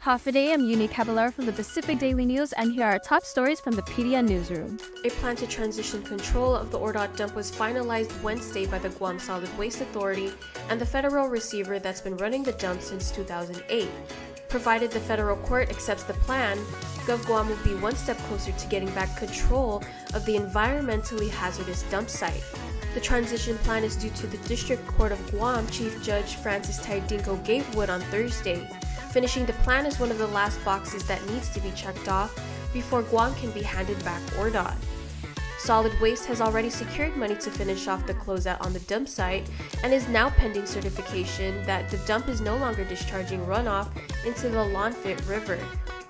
Half a day, I'm Uni Caballero from the Pacific Daily News, and here are our top stories from the PDN newsroom. A plan to transition control of the Ordot dump was finalized Wednesday by the Guam Solid Waste Authority and the federal receiver that's been running the dump since 2008. Provided the federal court accepts the plan, Gov Guam will be one step closer to getting back control of the environmentally hazardous dump site. The transition plan is due to the District Court of Guam Chief Judge Francis Taidinko Gatewood on Thursday. Finishing the plan is one of the last boxes that needs to be checked off before Guam can be handed back Ordot. Solid Waste has already secured money to finish off the closeout on the dump site and is now pending certification that the dump is no longer discharging runoff into the Lawnfit River,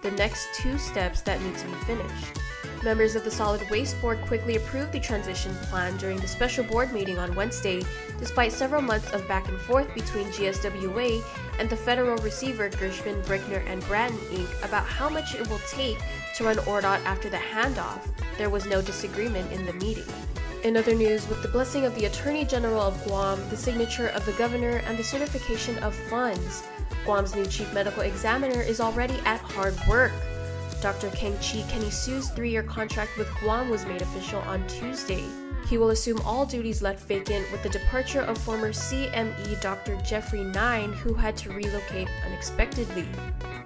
the next two steps that need to be finished. Members of the Solid Waste Board quickly approved the transition plan during the special board meeting on Wednesday, despite several months of back and forth between GSWA and the federal receiver Gershman, Brickner, and Bratton Inc. about how much it will take to run Ordot after the handoff. There was no disagreement in the meeting. In other news, with the blessing of the Attorney General of Guam, the signature of the governor, and the certification of funds, Guam's new chief medical examiner is already at hard work. Dr. Keng Chi Kenny Su's 3-year contract with Guam was made official on Tuesday. He will assume all duties left vacant with the departure of former CME Dr. Jeffrey Nine, who had to relocate unexpectedly.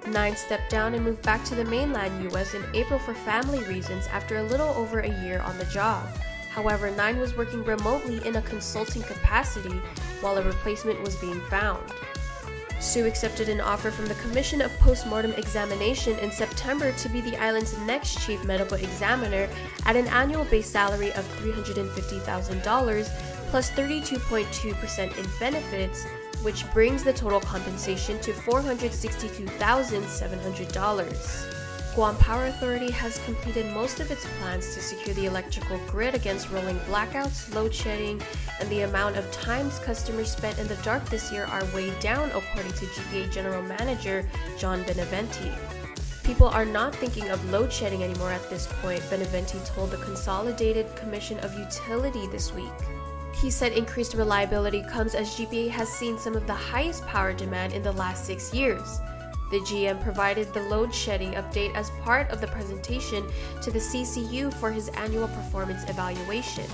Nine stepped down and moved back to the mainland US in April for family reasons after a little over a year on the job. However, Nine was working remotely in a consulting capacity while a replacement was being found. Su accepted an offer from the Commission of Postmortem Examination in September to be the island's next chief medical examiner at an annual base salary of $350,000 plus 32.2% in benefits, which brings the total compensation to $462,700. Guam Power Authority has completed most of its plans to secure the electrical grid against rolling blackouts, load shedding, and the amount of times customers spent in the dark this year are way down, according to GPA General Manager John Benavente. People are not thinking of load shedding anymore at this point, Benavente told the Consolidated Commission of Utility this week. He said increased reliability comes as GPA has seen some of the highest power demand in the last 6 years. The GM provided the load shedding update as part of the presentation to the CCU for his annual performance evaluation.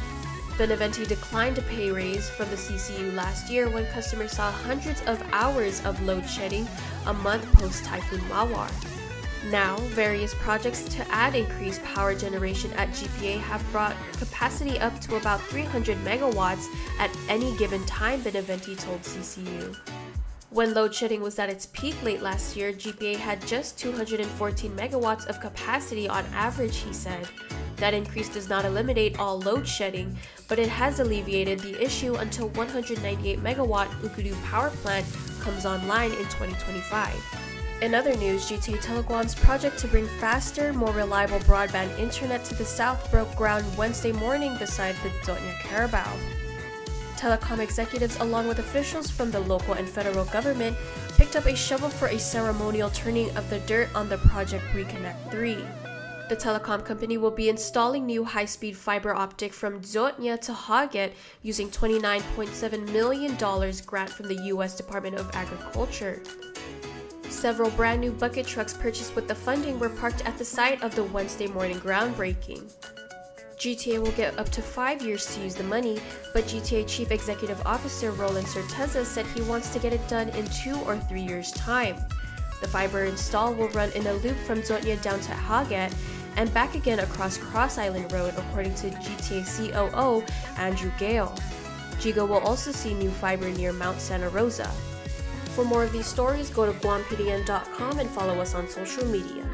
Benavente declined a pay raise from the CCU last year when customers saw hundreds of hours of load shedding a month post-Typhoon Mawar. Now, various projects to add increased power generation at GPA have brought capacity up to about 300 megawatts at any given time, Benavente told CCU. When load shedding was at its peak late last year, GPA had just 214 megawatts of capacity on average, he said. That increase does not eliminate all load shedding, but it has alleviated the issue until 198 megawatt Ukudu power plant comes online in 2025. In other news, GTA Teleguam's project to bring faster, more reliable broadband internet to the south broke ground Wednesday morning beside the Dotnya Carabao. Telecom executives, along with officials from the local and federal government, picked up a shovel for a ceremonial turning of the dirt on the Project Reconnect 3. The telecom company will be installing new high-speed fiber optic from Dotnya to Haget using $29.7 million grant from the U.S. Department of Agriculture. Several brand new bucket trucks purchased with the funding were parked at the site of the Wednesday morning groundbreaking. GTA will get up to 5 years to use the money, but GTA Chief Executive Officer Roland Certeza said he wants to get it done in 2 or 3 years' time. The fiber install will run in a loop from Dotnya down to Haget and back again across Cross Island Road, according to GTA COO Andrew Gale. Giga will also see new fiber near Mount Santa Rosa. For more of these stories, go to guampdn.com and follow us on social media.